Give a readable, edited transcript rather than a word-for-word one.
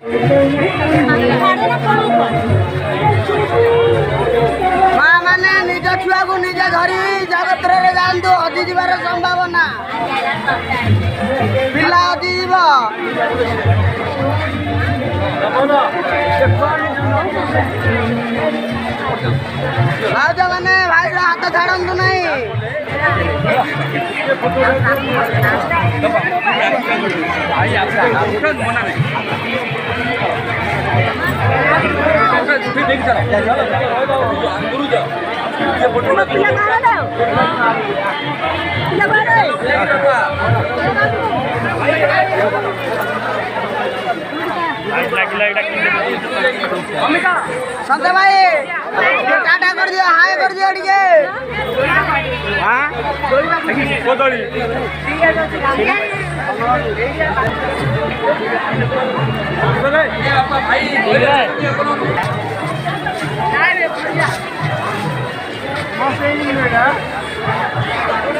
माँ मैंने निज छुआ को निजे धरी जगत जातु हजि जबार संभावना पिला हजि जीव भाज मैंने भाई हाथ छाड़ू नहीं संजय भाई टाटा कर दियो हाय कर दियो टिके हां कोदड़ी भाई